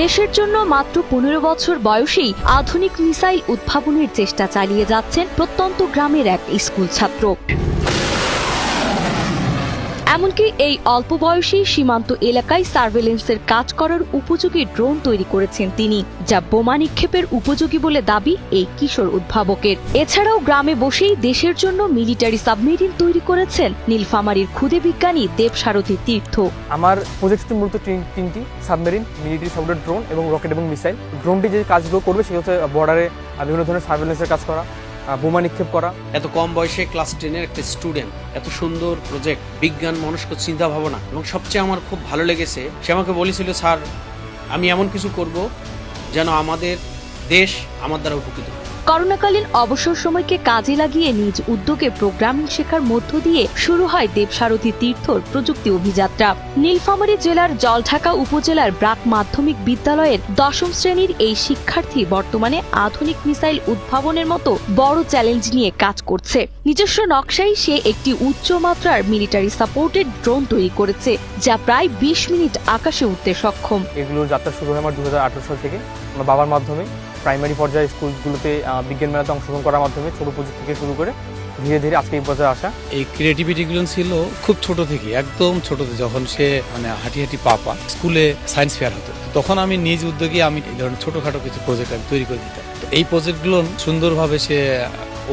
দেশের জন্য মাত্র ১৫ বছর বয়সেই আধুনিক মিসাইল উদ্ভাবনের চেষ্টা চালিয়ে যাচ্ছেন প্রত্যন্ত গ্রামের এক স্কুল ছাত্র। এমনকি এই অল্প বয়সী সীমান্ত এলাকায় সার্ভেলেন্সের কাজ করার উপযোগী ড্রোন তৈরি করেছেন তিনি, যা বোমা নিক্ষেপের উপযোগী বলে দাবি এই কিশোর উদ্ভাবকের। এছাড়াও গ্রামে বসেই দেশের জন্য মিলিটারি সাবমেরিন তৈরি করেছেন নীলফামারীর ক্ষুদে বিজ্ঞানী দেবসারথী তীর্থ। আমার প্রজেক্টটি মূলত তিনটি সাবমেরিন, মিলিটারি সাপোর্টেড ড্রোন এবং রকেট এবং মিসাইল। ড্রোনটি যে কাজগুলো করবে সেটা হচ্ছে বর্ডারে বিভিন্ন ধরনের সার্ভেলেন্সের কাজ করা, বোমা নিক্ষেপ করা। এত কম বয়সে ক্লাস 10-এর একটা স্টুডেন্ট, এত সুন্দর প্রজেক্ট, বিজ্ঞান মনস্ক চিন্তা ভাবনা, এবং সবচেয়ে আমার খুব ভালো লেগেছে সে আমাকে বলেছিল, স্যার আমি এমন কিছু করব যেন আমাদের দেশ আমার দ্বারা উপকৃত। করোনাকালীন অবসর সময়কে কাজে লাগিয়ে নিজ উদ্যোগে প্রোগ্রামিং শেখার মধ্য দিয়ে শুরু হয় দেবসারথী তীর্থর প্রযুক্তি অভিযাত্রা। নীলফামারী জেলার জলঢাকা উপজেলার ব্রাক মাধ্যমিক বিদ্যালয়ের ১০ম শ্রেণীর এই শিক্ষার্থী বর্তমানে আধুনিক মিসাইল উদ্ভাবনের মতো বড় চ্যালেঞ্জ নিয়ে কাজ করছে। নিজস্ব নকশায় সে একটি উচ্চমাত্রার মিলিটারি সাপোর্টেড ড্রোন তৈরি করেছে, যা প্রায় ২০ মিনিট আকাশে উঠতে সক্ষম। এগুলোর যাত্রা শুরু হয় আমার ২০১৮ সাল থেকে। আমার বাবার মাধ্যমে প্রাইমারি পর্যায়ে স্কুলগুলোতে বিজ্ঞান মেলাতে অংশগ্রহণ করার মাধ্যমে ছোট প্রজেক্ট থেকে শুরু করে ধীরে ধীরে আজকে এই পর্যায়ে আসা। এই ক্রিয়েটিভিটিগুলো ছিল খুব ছোট থেকে, একদম ছোট থেকে, যখন সে হাঁটি পাপা স্কুলে সায়েন্স ফেয়ার হতো, তখন আমি নিজ উদ্যোগে আমি এই ধরনের ছোটখাটো কিছু প্রজেক্ট আমি তৈরি করে দিতাম। তো এই প্রজেক্টগুলো সুন্দরভাবে সে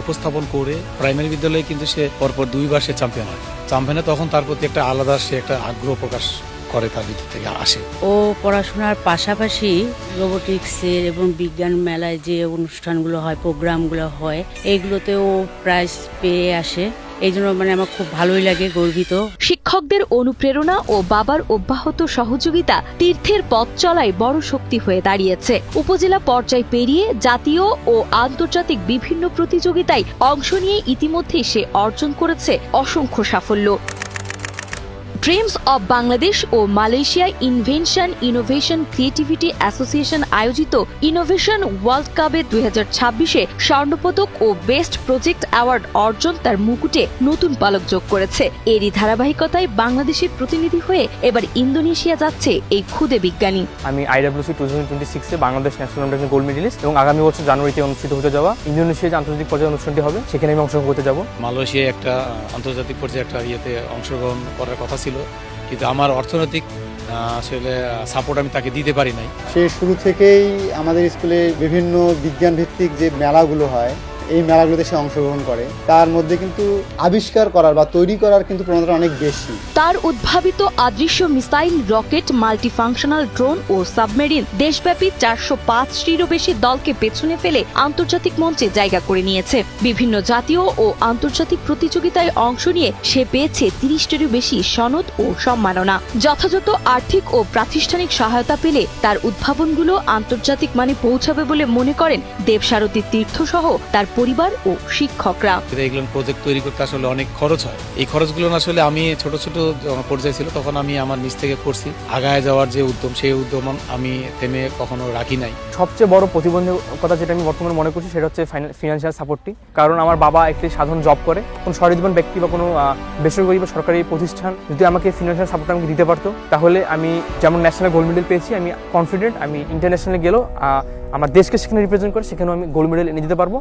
উপস্থাপন করে প্রাইমারি বিদ্যালয়ে কিন্তু সে পরপর 2 বার সে চ্যাম্পিয়ন হয়। চ্যাম্পিয়নে তখন তার প্রতি একটা আলাদা সে একটা আগ্রহ প্রকাশ করে, তার ভিতর থেকে আসে। ও পড়াশোনার পাশাপাশি রোবোটিক্সের এবং বিজ্ঞান মেলায় যে অনুষ্ঠানগুলো হয়, প্রোগ্রামগুলো হয়, এইগুলোতেও প্রাইজ পেয়ে আসে। এই জন্য আমার খুব ভালোই লাগে, গর্বিত। শিক্ষকদের অনুপ্রেরণা ও বাবার অব্যাহত সহযোগিতা তীর্থের পথ চলায় বড় শক্তি হয়ে দাঁড়িয়েছে। উপজেলা পর্যায় পেরিয়ে জাতীয় ও আন্তর্জাতিক বিভিন্ন প্রতিযোগিতায় অংশ নিয়ে ইতিমধ্যে সে অর্জন করেছে অসংখ্য সাফল্য। ড্রিমস অব বাংলাদেশ ও Malaysia invention innovation creativity association আয়োজিত ইনোভেশন ওয়ার্ল্ড কাপে 2026-এ স্বর্ণপদক ও বেস্ট প্রজেক্ট অ্যাওয়ার্ড অর্জন তার মুকুটে নতুন পালক যোগ করেছে। এরই ধারাবাহিকতায় বাংলাদেশের প্রতিনিধি হয়ে এবার ইন্দোনেশিয়া যাচ্ছে এই ক্ষুদে বিজ্ঞানী। আমি IWC 2026-এ বাংলাদেশ ন্যাশনাল টিমের গোল্ড মেডেলিস্ট, এবং আগামী বছর জানুয়ারিতে অনুষ্ঠিত হতে যাওয়া ইন্দোনেশিয়ার যে আন্তর্জাতিক পর্যায়ে অনুষ্ঠানটি হবে সেখানে আমি অংশগ্রহণ করতে যাব। মালয়েশিয়ায় একটা আন্তর্জাতিক পর্যায়ে একটা ইয়েতে অংশগ্রহণ করার কথা ছিল, কিন্তু আমার অর্থনৈতিক আসলে সাপোর্ট আমি তাকে দিতে পারি নাই। সে শুরু থেকেই আমাদের স্কুলে বিভিন্ন বিজ্ঞান ভিত্তিক যে মেলাগুলো হয়, এই মেলাগুলোতে সে অংশগ্রহণ করে। তার মধ্যে কিন্তু আবিষ্কার করার বা তৈরি করার কিন্তু প্রবণতা অনেক বেশি। তার উদ্ভাবিত অদৃশ্য মিসাইল, রকেট, মাল্টিফাংশনাল ড্রোন ও সাবমেরিন দেশব্যাপী 405টিরও বেশি দলকে পেছনে ফেলে আন্তর্জাতিক মঞ্চে জায়গা করে নিয়েছে। বিভিন্ন জাতীয় ও আন্তর্জাতিক প্রতিযোগিতায় অংশ নিয়ে সে পেয়েছে 30টিরও বেশি সনদ ও সম্মাননা। যথাযথ আর্থিক ও প্রাতিষ্ঠানিক সহায়তা পেলে তার উদ্ভাবনগুলো আন্তর্জাতিক মানে পৌঁছাবে বলে মনে করেন দেবসারথী তীর্থ সহ তার পরিবার ও শিক্ষকরা। এগুলো প্রজেক্ট তৈরি করতে আসলে অনেক খরচ হয়। এই খরচগুলো আসলে আমি ছোট ছোট পর্যায়ে ছিল তখন আমি আমার নিজ থেকে করছি। আগায় যাওয়ার যে উদ্যম, সেই উদ্যম আমি থেমে কখনো রাখি নাই। সবচেয়ে বড় প্রতিবন্ধকতা যেটা আমি বর্তমানে মনে করছি সেটা হচ্ছে ফিনান্সিয়াল সাপোর্টটি। কারণ আমার বাবা একটি সাধারণ জব করে, কোনো সহৃদয়বান ব্যক্তি বা কোনো বেসরকারি বা সরকারি প্রতিষ্ঠান যদি আমাকে ফিনান্সিয়াল সাপোর্ট আমাকে দিতে পারতো, তাহলে আমি যেমন ন্যাশনাল গোল্ড মেডেল পেয়েছি, আমি কনফিডেন্ট আমি ইন্টারন্যাশনালে গেলেও আমার দেশকে সেখানে রিপ্রেজেন্ট করে সেখানেও আমি গোল্ড মেডেল এনে দিতে পারবো।